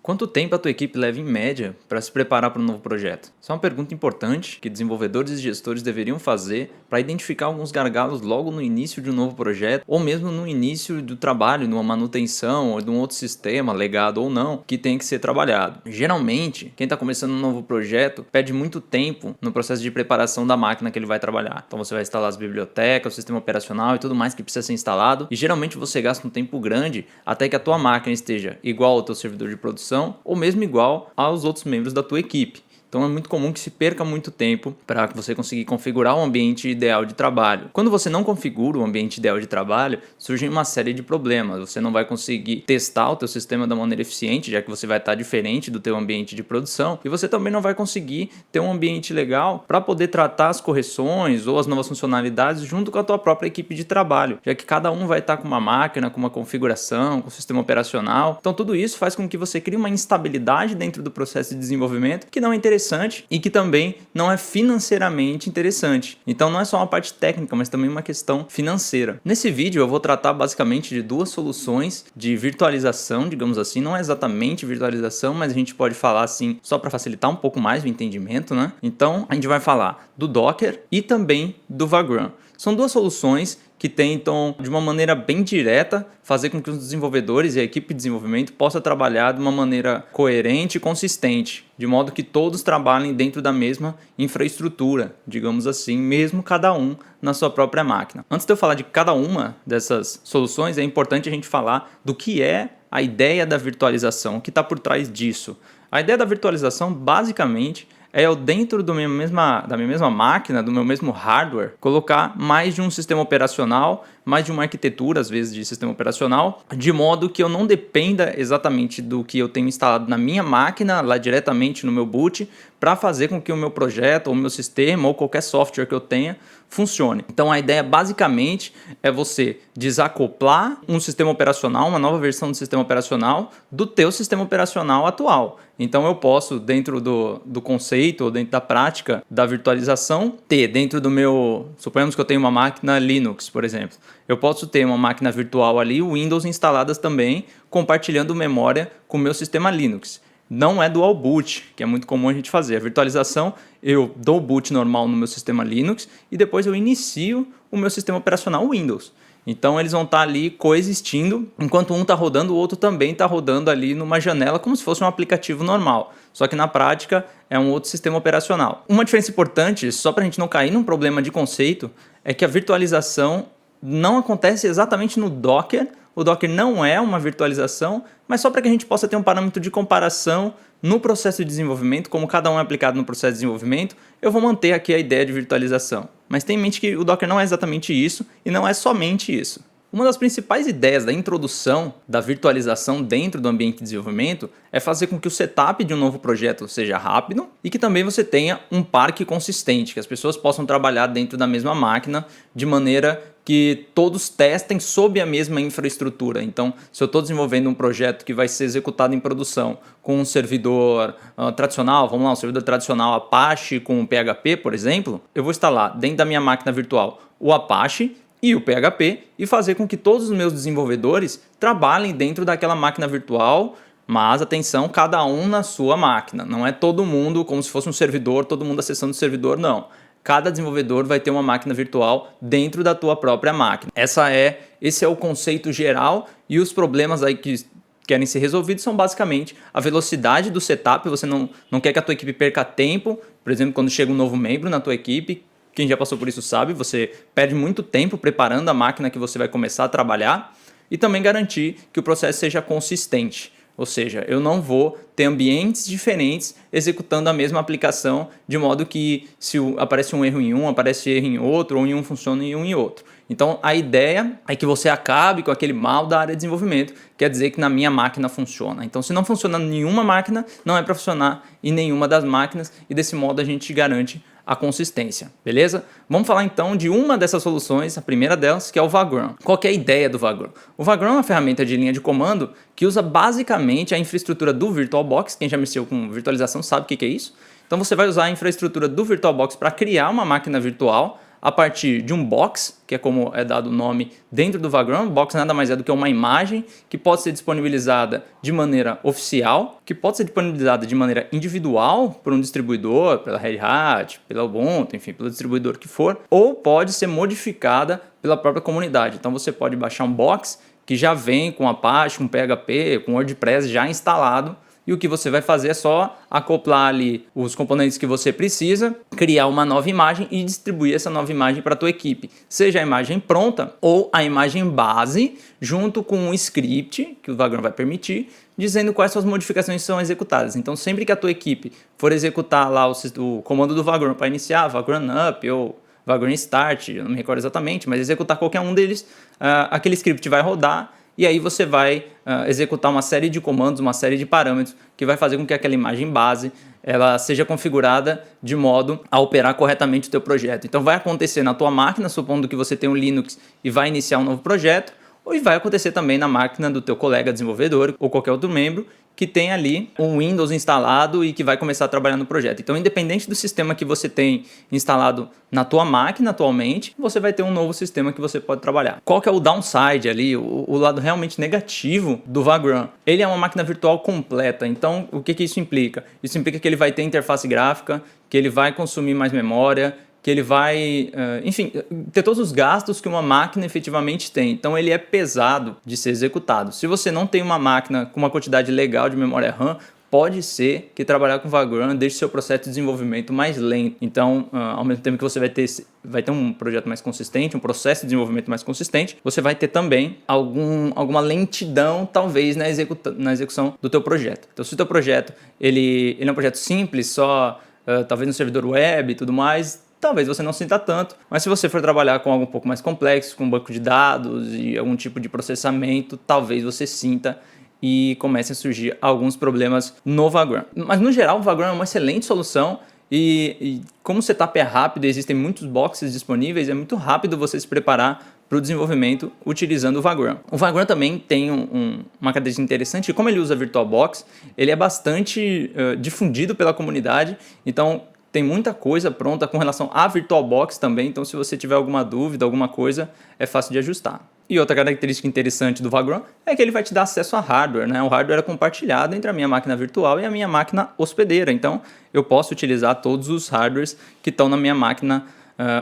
Quanto tempo a tua equipe leva em média para se preparar para um novo projeto? Essa é uma pergunta importante que desenvolvedores e gestores deveriam fazer para identificar alguns gargalos logo no início de um novo projeto ou mesmo no início do trabalho, numa manutenção ou de um outro sistema, legado ou não, que tem que ser trabalhado. Geralmente, quem está começando um novo projeto perde muito tempo no processo de preparação da máquina que ele vai trabalhar. Então você vai instalar as bibliotecas, o sistema operacional e tudo mais que precisa ser instalado, e geralmente você gasta um tempo grande até que a tua máquina esteja igual ao teu servidor de produção ou mesmo igual aos outros membros da tua equipe. Então é muito comum que se perca muito tempo para você conseguir configurar o ambiente ideal de trabalho. Quando você não configura o ambiente ideal de trabalho, surgem uma série de problemas. Você não vai conseguir testar o teu sistema da maneira eficiente, já que você vai estar diferente do teu ambiente de produção, e você também não vai conseguir ter um ambiente legal para poder tratar as correções ou as novas funcionalidades junto com a tua própria equipe de trabalho, já que cada um vai estar com uma máquina, com uma configuração, com um sistema operacional. Então tudo isso faz com que você crie uma instabilidade dentro do processo de desenvolvimento que não é interessante e que também não é financeiramente interessante. Então não é só uma parte técnica, mas também uma questão financeira. Nesse vídeo eu vou tratar basicamente de duas soluções de virtualização, digamos assim. Não é exatamente virtualização, mas a gente pode falar assim só para facilitar um pouco mais o entendimento, né? Então a gente vai falar do Docker e também do Vagrant. São duas soluções que tentam, de uma maneira bem direta, fazer com que os desenvolvedores e a equipe de desenvolvimento possam trabalhar de uma maneira coerente e consistente, de modo que todos trabalhem dentro da mesma infraestrutura, digamos assim, mesmo cada um na sua própria máquina. Antes de eu falar de cada uma dessas soluções, é importante a gente falar do que é a ideia da virtualização, o que está por trás disso. A ideia da virtualização, basicamente, é eu dentro da minha mesma máquina, do meu mesmo hardware, colocar mais de um sistema operacional, mais de uma arquitetura, às vezes, de sistema operacional, de modo que eu não dependa exatamente do que eu tenho instalado na minha máquina, lá diretamente no meu boot, para fazer com que o meu projeto, ou o meu sistema, ou qualquer software que eu tenha, funcione. Então a ideia basicamente é você desacoplar um sistema operacional, uma nova versão do sistema operacional, do teu sistema operacional atual. Então eu posso, dentro do conceito ou dentro da prática da virtualização, ter dentro do meu... Suponhamos que eu tenho uma máquina Linux, por exemplo. Eu posso ter uma máquina virtual ali, Windows instaladas também, compartilhando memória com o meu sistema Linux. Não é dual boot, que é muito comum a gente fazer. A virtualização, eu dou boot normal no meu sistema Linux e depois eu inicio o meu sistema operacional Windows. Então eles vão estar ali coexistindo, enquanto um está rodando, o outro também está rodando ali numa janela, como se fosse um aplicativo normal. Só que na prática é um outro sistema operacional. Uma diferença importante, só para a gente não cair num problema de conceito, é que a virtualização não acontece exatamente no Docker. O Docker não é uma virtualização, mas só para que a gente possa ter um parâmetro de comparação no processo de desenvolvimento, como cada um é aplicado no processo de desenvolvimento, eu vou manter aqui a ideia de virtualização. Mas tenha em mente que o Docker não é exatamente isso e não é somente isso. Uma das principais ideias da introdução da virtualização dentro do ambiente de desenvolvimento é fazer com que o setup de um novo projeto seja rápido e que também você tenha um parque consistente, que as pessoas possam trabalhar dentro da mesma máquina de maneira que todos testem sob a mesma infraestrutura. Então, se eu estou desenvolvendo um projeto que vai ser executado em produção com um servidor tradicional, vamos lá, um servidor tradicional Apache com PHP, por exemplo, eu vou instalar dentro da minha máquina virtual o Apache e o PHP e fazer com que todos os meus desenvolvedores trabalhem dentro daquela máquina virtual, mas atenção, cada um na sua máquina. Não é todo mundo como se fosse um servidor, todo mundo acessando o servidor, não. Cada desenvolvedor vai ter uma máquina virtual dentro da tua própria máquina. Esse é o conceito geral, e os problemas aí que querem ser resolvidos são basicamente a velocidade do setup. Você não quer que a tua equipe perca tempo. Por exemplo, quando chega um novo membro na tua equipe, quem já passou por isso sabe, você perde muito tempo preparando a máquina que você vai começar a trabalhar, e também garantir que o processo seja consistente. Ou seja, eu não vou ter ambientes diferentes executando a mesma aplicação, de modo que se aparece um erro em um, aparece erro em outro, ou em um funciona e um em outro. Então a ideia é que você acabe com aquele mal da área de desenvolvimento, quer dizer que na minha máquina funciona. Então se não funciona em nenhuma máquina, não é para funcionar em nenhuma das máquinas, e desse modo a gente garante a consistência, beleza? Vamos falar então de uma dessas soluções, a primeira delas, que é o Vagrant. Qual que é a ideia do Vagrant? O Vagrant é uma ferramenta de linha de comando que usa basicamente a infraestrutura do VirtualBox. Quem já mexeu com virtualização sabe o que é isso. Então você vai usar a infraestrutura do VirtualBox para criar uma máquina virtual a partir de um box, que é como é dado o nome dentro do Vagrant. Box nada mais é do que uma imagem que pode ser disponibilizada de maneira oficial, que pode ser disponibilizada de maneira individual por um distribuidor, pela Red Hat, pela Ubuntu, enfim, pelo distribuidor que for, ou pode ser modificada pela própria comunidade. Então você pode baixar um box que já vem com Apache, com PHP, com WordPress já instalado, e o que você vai fazer é só acoplar ali os componentes que você precisa, criar uma nova imagem e distribuir essa nova imagem para a tua equipe. Seja a imagem pronta ou a imagem base, junto com um script que o Vagrant vai permitir, dizendo quais são as modificações que são executadas. Então sempre que a tua equipe for executar lá o comando do Vagrant para iniciar, Vagrant Up ou Vagrant Start, eu não me recordo exatamente, mas executar qualquer um deles, aquele script vai rodar. E aí você vai executar uma série de comandos, uma série de parâmetros que vai fazer com que aquela imagem base ela seja configurada de modo a operar corretamente o teu projeto. Então vai acontecer na tua máquina, supondo que você tem um Linux e vai iniciar um novo projeto, ou vai acontecer também na máquina do teu colega desenvolvedor ou qualquer outro membro que tem ali um Windows instalado e que vai começar a trabalhar no projeto. Então, independente do sistema que você tem instalado na tua máquina atualmente, você vai ter um novo sistema que você pode trabalhar. Qual que é o downside ali, o lado realmente negativo do Vagrant? Ele é uma máquina virtual completa, então o que isso implica? Isso implica que ele vai ter interface gráfica, que ele vai consumir mais memória, que ele vai, enfim, ter todos os gastos que uma máquina efetivamente tem. Então ele é pesado de ser executado. Se você não tem uma máquina com uma quantidade legal de memória RAM, pode ser que trabalhar com Vagrant deixe seu processo de desenvolvimento mais lento. Então, ao mesmo tempo que você vai ter um projeto mais consistente, um processo de desenvolvimento mais consistente, você vai ter também alguma lentidão, talvez, na execução do teu projeto. Então, se o teu projeto ele é um projeto simples, só talvez no servidor web e tudo mais, talvez você não sinta tanto, mas se você for trabalhar com algo um pouco mais complexo, com um banco de dados e algum tipo de processamento, talvez você sinta e comecem a surgir alguns problemas no Vagrant. Mas no geral o Vagrant é uma excelente solução e como o setup é rápido, existem muitos boxes disponíveis, é muito rápido você se preparar para o desenvolvimento utilizando o Vagrant. O Vagrant também tem uma característica interessante, e como ele usa VirtualBox, ele é bastante difundido pela comunidade, então tem muita coisa pronta com relação à VirtualBox também, então se você tiver alguma dúvida, alguma coisa, é fácil de ajustar. E outra característica interessante do Vagrant é que ele vai te dar acesso a hardware, né? O hardware é compartilhado entre a minha máquina virtual e a minha máquina hospedeira, então eu posso utilizar todos os hardwares que estão na minha máquina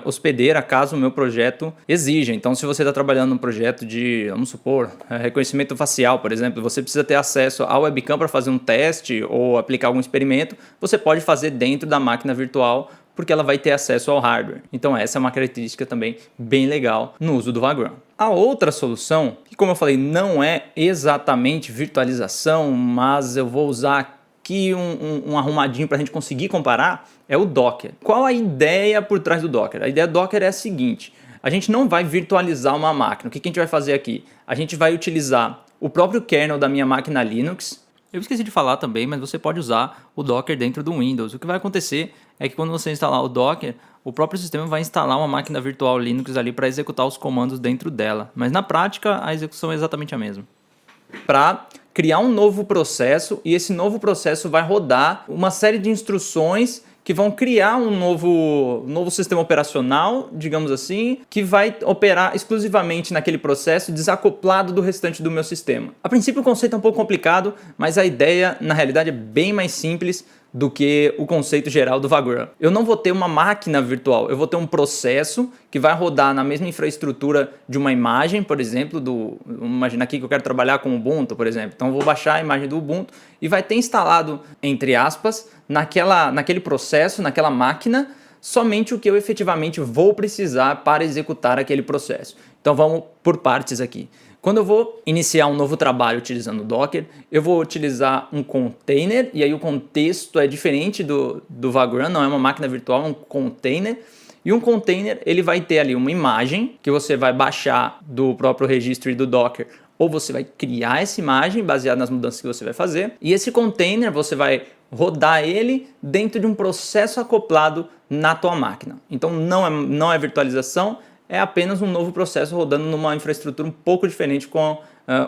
hospedeira, caso o meu projeto exija. Então, se você está trabalhando num projeto de, vamos supor, reconhecimento facial, por exemplo, você precisa ter acesso à webcam para fazer um teste ou aplicar algum experimento, você pode fazer dentro da máquina virtual, porque ela vai ter acesso ao hardware. Então essa é uma característica também bem legal no uso do Vagrant. A outra solução, que como eu falei, não é exatamente virtualização, mas eu vou usar aqui um arrumadinho para a gente conseguir comparar, é o Docker. Qual a ideia por trás do Docker? A ideia do Docker é a seguinte: a gente não vai virtualizar uma máquina. O que a gente vai fazer aqui? A gente vai utilizar o próprio kernel da minha máquina Linux. Eu esqueci de falar também, mas você pode usar o Docker dentro do Windows. O que vai acontecer é que quando você instalar o Docker, o próprio sistema vai instalar uma máquina virtual Linux ali para executar os comandos dentro dela. Mas na prática, a execução é exatamente a mesma. Para criar um novo processo, e esse novo processo vai rodar uma série de instruções que vão criar um novo sistema operacional, digamos assim, que vai operar exclusivamente naquele processo, desacoplado do restante do meu sistema. A princípio o conceito é um pouco complicado, mas a ideia na realidade é bem mais simples do que o conceito geral do Vagrant. Eu não vou ter uma máquina virtual, eu vou ter um processo que vai rodar na mesma infraestrutura de uma imagem, por exemplo, vamos imaginar aqui que eu quero trabalhar com o Ubuntu, por exemplo. Então eu vou baixar a imagem do Ubuntu e vai ter instalado, entre aspas, naquele processo, naquela máquina, somente o que eu efetivamente vou precisar para executar aquele processo. Então vamos por partes aqui. Quando eu vou iniciar um novo trabalho utilizando o Docker, eu vou utilizar um container, e aí o contexto é diferente do Vagrant, não é uma máquina virtual, é um container. E um container, ele vai ter ali uma imagem que você vai baixar do próprio registro do Docker, ou você vai criar essa imagem baseada nas mudanças que você vai fazer. E esse container, você vai rodar ele dentro de um processo acoplado na tua máquina. Então não é virtualização, é apenas um novo processo rodando numa infraestrutura um pouco diferente, com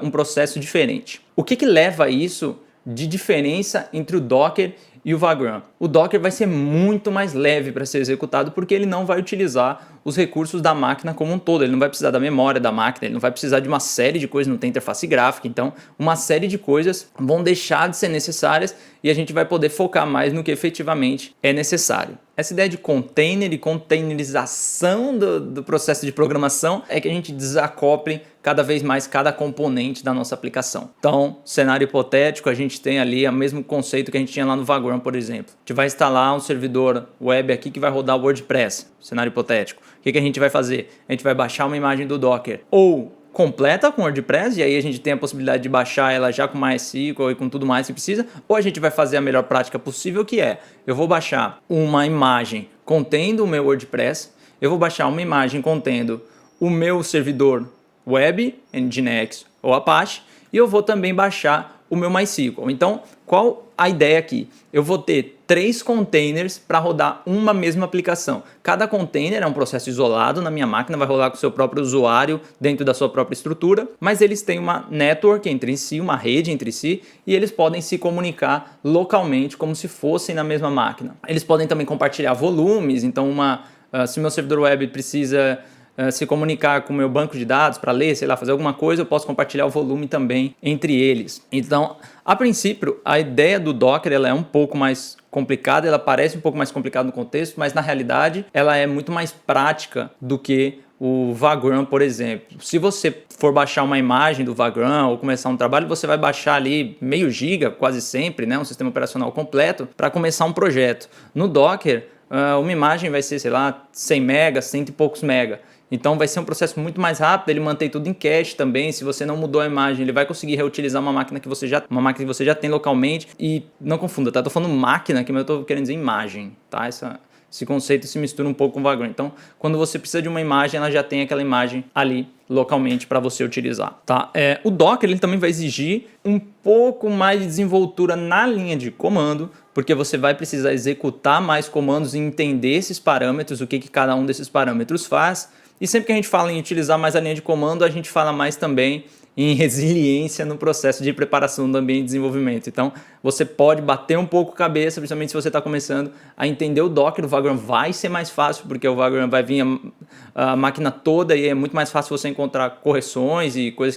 um processo diferente. O que leva a isso de diferença entre o Docker e o Vagrant? o Docker vai ser muito mais leve para ser executado porque ele não vai utilizar os recursos da máquina como um todo, ele não vai precisar da memória da máquina, ele não vai precisar de uma série de coisas, não tem interface gráfica, então uma série de coisas vão deixar de ser necessárias e a gente vai poder focar mais no que efetivamente é necessário. Essa ideia de container e containerização do processo de programação é que a gente desacople cada vez mais cada componente da nossa aplicação. Então, cenário hipotético, a gente tem ali o mesmo conceito que a gente tinha lá no Vagrant, por exemplo. A gente vai instalar um servidor web aqui que vai rodar o WordPress, cenário hipotético. O que a gente vai fazer? A gente vai baixar uma imagem do Docker ou completa com WordPress, e aí a gente tem a possibilidade de baixar ela já com MySQL e com tudo mais que precisa, ou a gente vai fazer a melhor prática possível, que é, eu vou baixar uma imagem contendo o meu WordPress, eu vou baixar uma imagem contendo o meu servidor web, Nginx ou Apache, e eu vou também baixar o meu MySQL. Então, qual a ideia aqui? Eu vou ter 3 containers para rodar uma mesma aplicação. Cada container é um processo isolado na minha máquina, vai rodar com o seu próprio usuário dentro da sua própria estrutura, mas eles têm uma network entre si, uma rede entre si, e eles podem se comunicar localmente como se fossem na mesma máquina. Eles podem também compartilhar volumes, então se meu servidor web precisa se comunicar com o meu banco de dados para ler, sei lá, fazer alguma coisa, eu posso compartilhar o volume também entre eles. Então, a princípio, a ideia do Docker ela é um pouco mais complicada, ela parece um pouco mais complicada no contexto, mas na realidade ela é muito mais prática do que o Vagrant, por exemplo. Se você for baixar uma imagem do Vagrant ou começar um trabalho, você vai baixar ali meio giga, quase sempre, né, um sistema operacional completo, para começar um projeto. No Docker, uma imagem vai ser, sei lá, 100 megas, 100 e poucos megas. Então vai ser um processo muito mais rápido, ele mantém tudo em cache também. Se você não mudou a imagem, ele vai conseguir reutilizar uma máquina que você já tem localmente. E não confunda, tá? Tô falando máquina aqui, mas eu tô querendo dizer imagem, tá? Esse conceito se mistura um pouco com o Vagrant. Então, quando você precisa de uma imagem, ela já tem aquela imagem ali localmente para você utilizar, tá? O Docker ele também vai exigir um pouco mais de desenvoltura na linha de comando, porque você vai precisar executar mais comandos e entender esses parâmetros, o que cada um desses parâmetros faz. E sempre que a gente fala em utilizar mais a linha de comando, a gente fala mais também em resiliência no processo de preparação do ambiente de desenvolvimento. Então, você pode bater um pouco a cabeça, principalmente se você está começando a entender o Docker. O Vagrant vai ser mais fácil, porque o Vagrant vai vir a máquina toda e é muito mais fácil você encontrar correções e coisas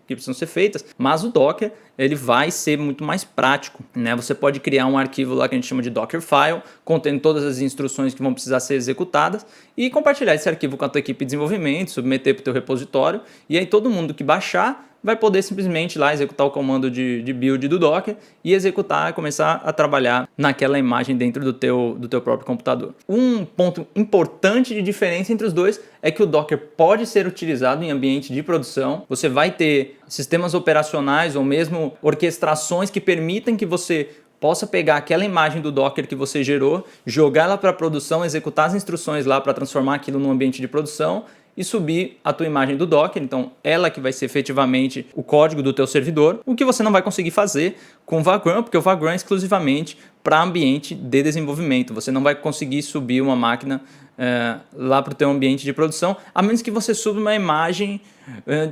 que precisam ser feitas. Mas o Docker, ele vai ser muito mais prático, né? Você pode criar um arquivo lá que a gente chama de Dockerfile, contendo todas as instruções que vão precisar ser executadas e compartilhar esse arquivo com a tua equipe de desenvolvimento, submeter para o teu repositório, e aí todo mundo que baixar vai poder simplesmente ir lá executar o comando de build do Docker e executar, começar a trabalhar naquela imagem dentro do teu próprio computador. Um ponto importante de diferença entre os dois é que o Docker pode ser utilizado em ambiente de produção. Você vai ter sistemas operacionais ou mesmo orquestrações que permitem que você possa pegar aquela imagem do Docker que você gerou, jogar ela para produção, executar as instruções lá para transformar aquilo num ambiente de produção e subir a tua imagem do Docker. Então ela que vai ser efetivamente o código do teu servidor, o que você não vai conseguir fazer com o Vagrant, porque o Vagrant é exclusivamente para ambiente de desenvolvimento. Você não vai conseguir subir uma máquina lá para o teu ambiente de produção, a menos que você suba uma imagem,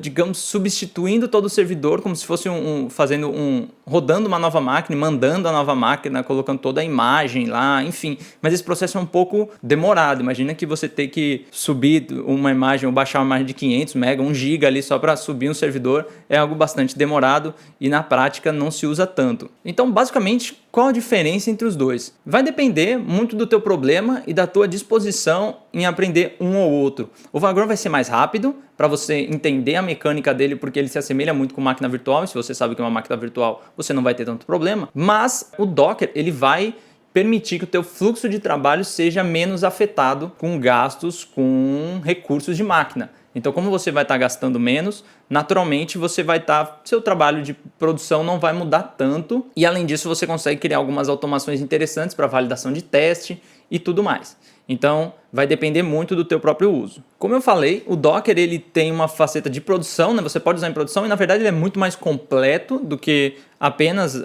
digamos, substituindo todo o servidor, como se fosse rodando uma nova máquina, mandando a nova máquina, colocando toda a imagem lá, enfim. Mas esse processo é um pouco demorado. Imagina que você tem que subir uma imagem ou baixar uma imagem de 500 MB, 1 GB ali só para subir um servidor, é algo bastante demorado e na prática não se usa tanto. Então, basicamente, qual a diferença entre os dois? Vai depender muito do teu problema e da tua disposição em aprender um ou outro. O Vagrant vai ser mais rápido para você entender a mecânica dele, porque ele se assemelha muito com máquina virtual, e se você sabe que é uma máquina virtual, você não vai ter tanto problema. Mas o Docker, ele vai permitir que o teu fluxo de trabalho seja menos afetado com gastos, com recursos de máquina. Então, como você vai estar gastando menos, naturalmente seu trabalho de produção não vai mudar tanto, e além disso você consegue criar algumas automações interessantes para validação de teste e tudo mais. Então, vai depender muito do teu próprio uso. Como eu falei, o Docker ele tem uma faceta de produção, né? Você pode usar em produção e na verdade ele é muito mais completo do que apenas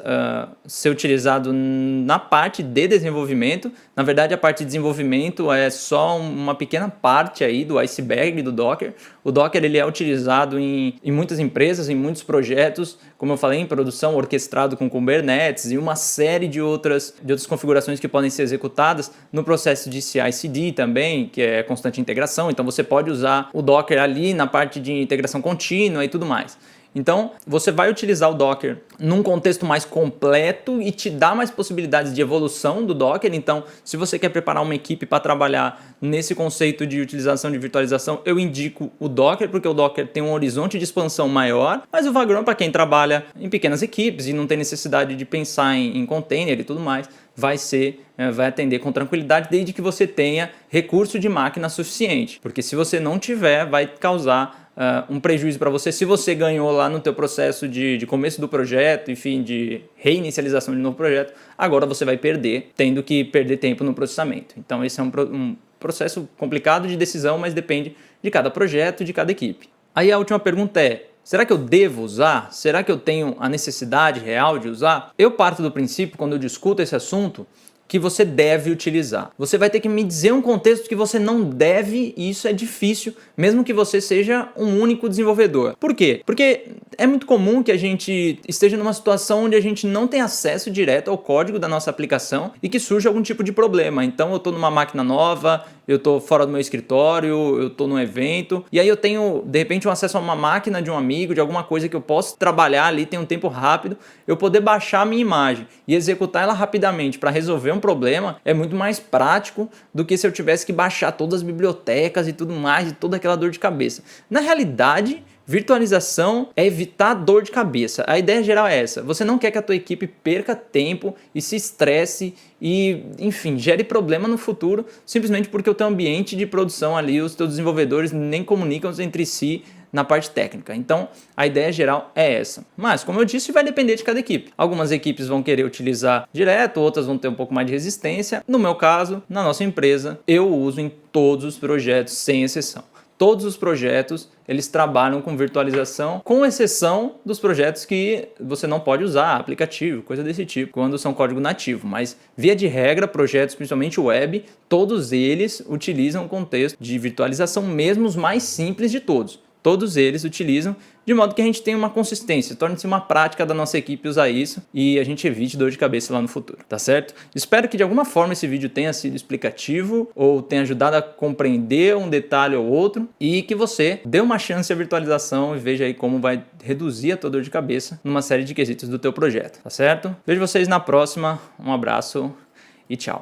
ser utilizado na parte de desenvolvimento. Na verdade, a parte de desenvolvimento é só uma pequena parte aí do iceberg do Docker. O Docker ele é utilizado em muitas empresas, em muitos projetos, como eu falei, em produção, orquestrado com Kubernetes e uma série de outras configurações que podem ser executadas no processo de CI/CD também, que é constante integração. Então você pode usar o Docker ali na parte de integração contínua e tudo mais. Então, você vai utilizar o Docker num contexto mais completo e te dá mais possibilidades de evolução do Docker. Então, se você quer preparar uma equipe para trabalhar nesse conceito de utilização de virtualização, eu indico o Docker, porque o Docker tem um horizonte de expansão maior, mas o Vagrant, para quem trabalha em pequenas equipes e não tem necessidade de pensar em container e tudo mais, vai atender com tranquilidade, desde que você tenha recurso de máquina suficiente. Porque se você não tiver, vai causar um prejuízo para você. Se você ganhou lá no teu processo de começo do projeto, enfim, de reinicialização de novo projeto, agora você vai perder, tendo que perder tempo no processamento. Então esse é um processo complicado de decisão, mas depende de cada projeto, de cada equipe. Aí a última pergunta é: será que eu devo usar? Será que eu tenho a necessidade real de usar? Eu parto do princípio, quando eu discuto esse assunto, que você deve utilizar. Você vai ter que me dizer um contexto que você não deve, e isso é difícil, mesmo que você seja um único desenvolvedor. Por quê? Porque é muito comum que a gente esteja numa situação onde a gente não tem acesso direto ao código da nossa aplicação e que surge algum tipo de problema. Então eu estou numa máquina nova, eu estou fora do meu escritório, eu estou num evento, e aí eu tenho, de repente, um acesso a uma máquina de um amigo, de alguma coisa que eu posso trabalhar ali, tem um tempo rápido, eu poder baixar a minha imagem e executar ela rapidamente para resolver um problema é muito mais prático do que se eu tivesse que baixar todas as bibliotecas e tudo mais, e toda aquela dor de cabeça. Na realidade, virtualização é evitar dor de cabeça. A ideia geral é essa. Você não quer que a tua equipe perca tempo e se estresse e, enfim, gere problema no futuro simplesmente porque o teu ambiente de produção ali, os teus desenvolvedores nem comunicam entre si na parte técnica. Então, a ideia geral é essa. Mas, como eu disse, vai depender de cada equipe. Algumas equipes vão querer utilizar direto, outras vão ter um pouco mais de resistência. No meu caso, na nossa empresa, eu uso em todos os projetos, sem exceção. Todos os projetos, eles trabalham com virtualização, com exceção dos projetos que você não pode usar, aplicativo, coisa desse tipo, quando são código nativo. Mas, via de regra, projetos, principalmente web, todos eles utilizam o contexto de virtualização, mesmo os mais simples de todos. Todos eles utilizam, de modo que a gente tenha uma consistência, torne-se uma prática da nossa equipe usar isso e a gente evite dor de cabeça lá no futuro, tá certo? Espero que de alguma forma esse vídeo tenha sido explicativo ou tenha ajudado a compreender um detalhe ou outro e que você dê uma chance à virtualização e veja aí como vai reduzir a tua dor de cabeça numa série de quesitos do teu projeto, tá certo? Vejo vocês na próxima, um abraço e tchau!